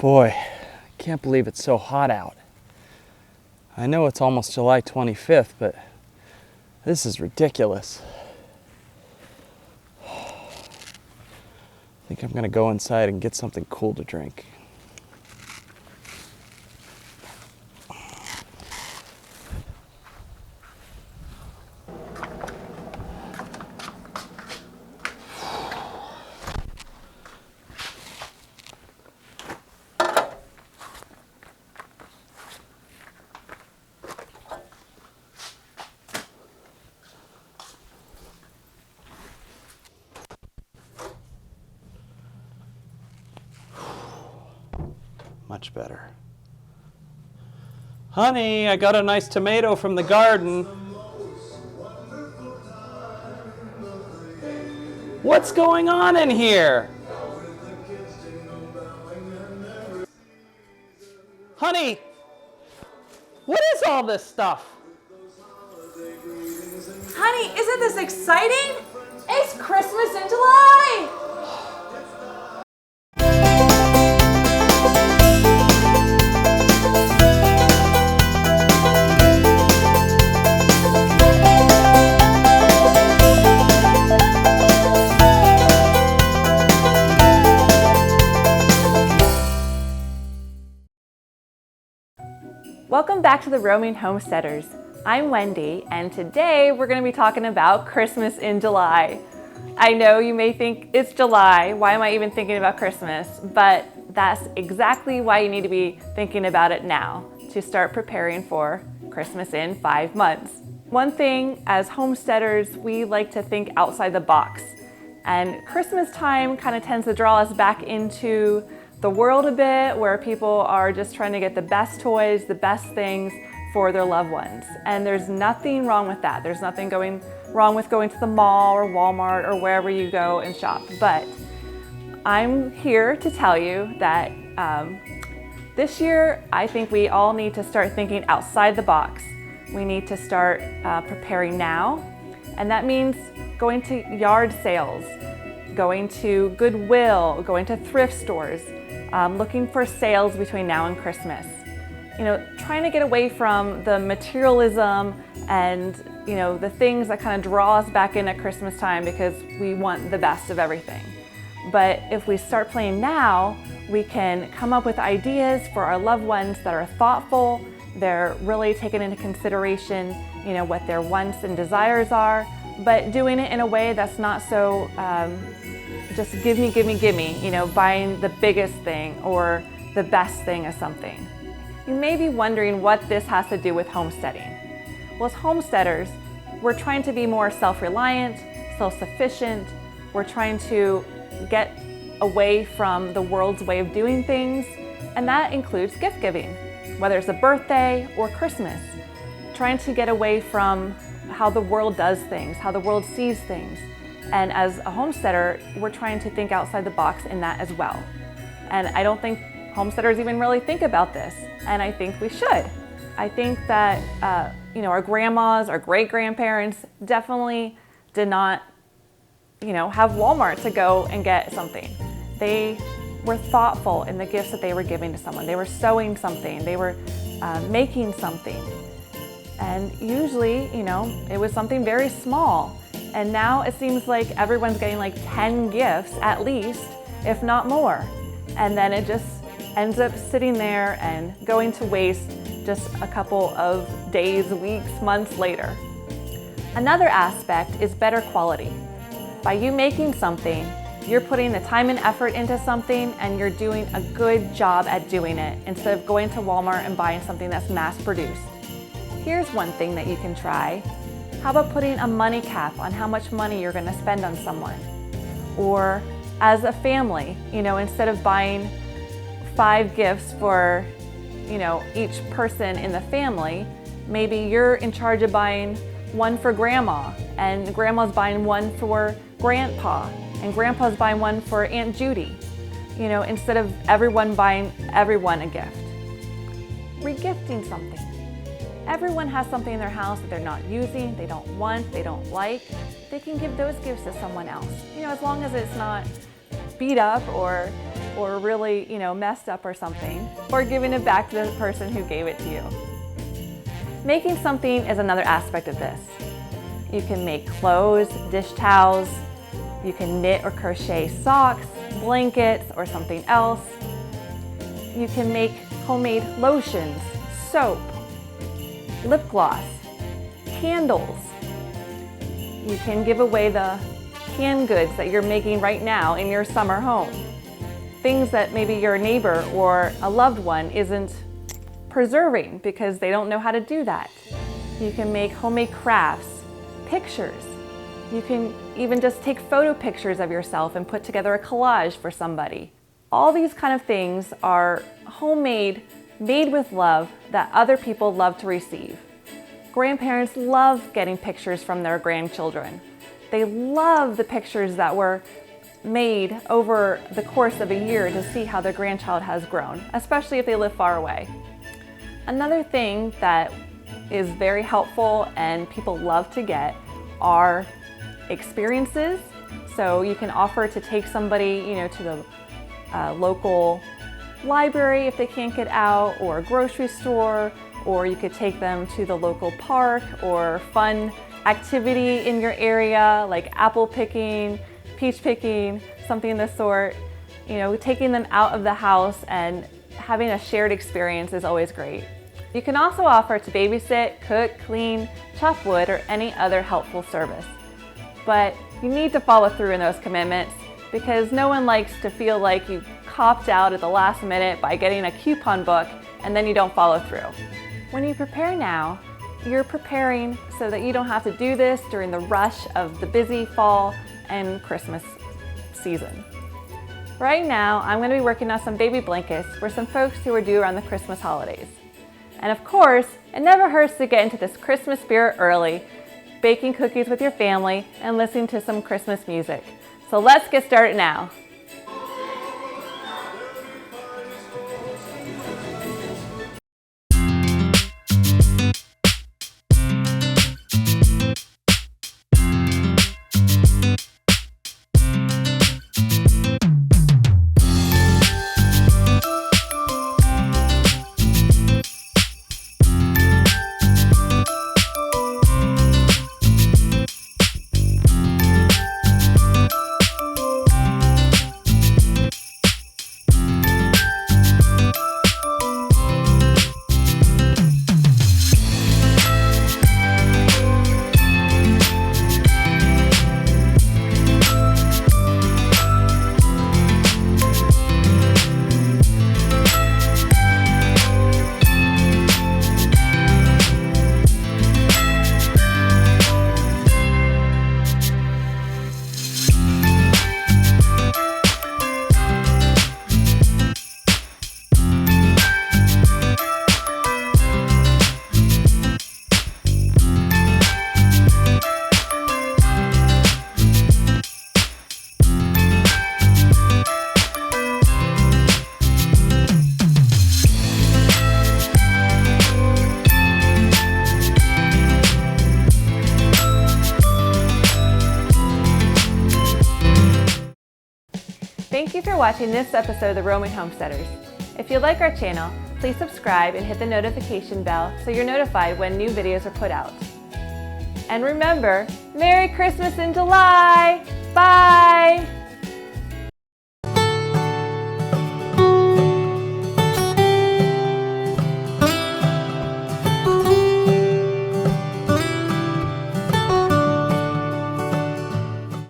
Boy, I can't believe it's so hot out. I know it's almost July 25th, but this is ridiculous. I think I'm gonna go inside and get something cool to drink. Much better. Honey, I got a nice tomato from the garden. What's going on in here? Honey, what is all this stuff? Honey, isn't this exciting? It's Christmas in July! Welcome back to the Roaming Homesteaders. I'm Wendy, and today we're going to be talking about Christmas in July. I know you may think it's July, why am I even thinking about Christmas? But that's exactly why you need to be thinking about it now, to start preparing for Christmas in 5 months. One thing, as homesteaders, we like to think outside the box. And Christmas time kind of tends to draw us back into the world a bit, where people are just trying to get the best toys, the best things for their loved ones. And there's nothing wrong with that. There's nothing wrong with going to the mall or Walmart or wherever you go and shop. But I'm here to tell you that this year, I think we all need to start thinking outside the box. We need to start preparing now. And that means going to yard sales, going to Goodwill, going to thrift stores, looking for sales between now and Christmas. You know, trying to get away from the materialism and, you know, the things that kind of draw us back in at Christmas time because we want the best of everything. But if we start playing now, we can come up with ideas for our loved ones that are thoughtful. They're really taking into consideration, you know, what their wants and desires are, but doing it in a way that's not so just give me, you know, buying the biggest thing or the best thing of something. You may be wondering what this has to do with homesteading. Well, as homesteaders, we're trying to be more self-reliant, self-sufficient. We're trying to get away from the world's way of doing things, and that includes gift giving, whether it's a birthday or Christmas. Trying to get away from how the world does things, how the world sees things. And as a homesteader, we're trying to think outside the box in that as well. And I don't think homesteaders even really think about this, and I think we should. I think that you know, our grandmas, our great-grandparents definitely did not, you know, have Walmart to go and get something. They were thoughtful in the gifts that they were giving to someone. They were sewing something, they were making something. And usually, you know, it was something very small. And now it seems like everyone's getting like 10 gifts at least, if not more. And then it just ends up sitting there and going to waste just a couple of days, weeks, months later. Another aspect is better quality. By you making something, you're putting the time and effort into something and you're doing a good job at doing it instead of going to Walmart and buying something that's mass produced. Here's one thing that you can try. How about putting a money cap on how much money you're going to spend on someone? Or as a family, you know, instead of buying 5 gifts for, you know, each person in the family, maybe you're in charge of buying one for grandma, and grandma's buying one for grandpa, and grandpa's buying one for Aunt Judy. You know, instead of everyone buying everyone a gift. Regifting something. Everyone has something in their house that they're not using, they don't want, they don't like. They can give those gifts to someone else. You know, as long as it's not beat up or or really, messed up or something, or giving it back to the person who gave it to you. Making something is another aspect of this. You can make clothes, dish towels, you can knit or crochet socks, blankets, or something else. You can make homemade lotions, soap, lip gloss, candles. You can give away the canned goods that you're making right now in your summer home. Things that maybe your neighbor or a loved one isn't preserving because they don't know how to do that. You can make homemade crafts, pictures. You can even just take photo pictures of yourself and put together a collage for somebody. All these kind of things are homemade, made with love that other people love to receive. Grandparents love getting pictures from their grandchildren. They love the pictures that were made over the course of a year to see how their grandchild has grown, especially if they live far away. Another thing that is very helpful and people love to get are experiences. So you can offer to take somebody, to the local library if they can't get out, or a grocery store, or you could take them to the local park or fun activity in your area like apple picking, peach picking, something of the sort. Taking them out of the house and having a shared experience is always great. You can also offer to babysit, cook, clean, chop wood, or any other helpful service. But you need to follow through in those commitments because no one likes to feel like you copped out at the last minute by getting a coupon book and then you don't follow through. When you prepare now, you're preparing so that you don't have to do this during the rush of the busy fall and Christmas season. Right now, I'm going to be working on some baby blankets for some folks who are due around the Christmas holidays. And of course, it never hurts to get into this Christmas spirit early, baking cookies with your family and listening to some Christmas music. So let's get started now. Thank you for watching this episode of the Roaming Homesteaders. If you like our channel, please subscribe and hit the notification bell so you're notified when new videos are put out. And remember, Merry Christmas in July! Bye!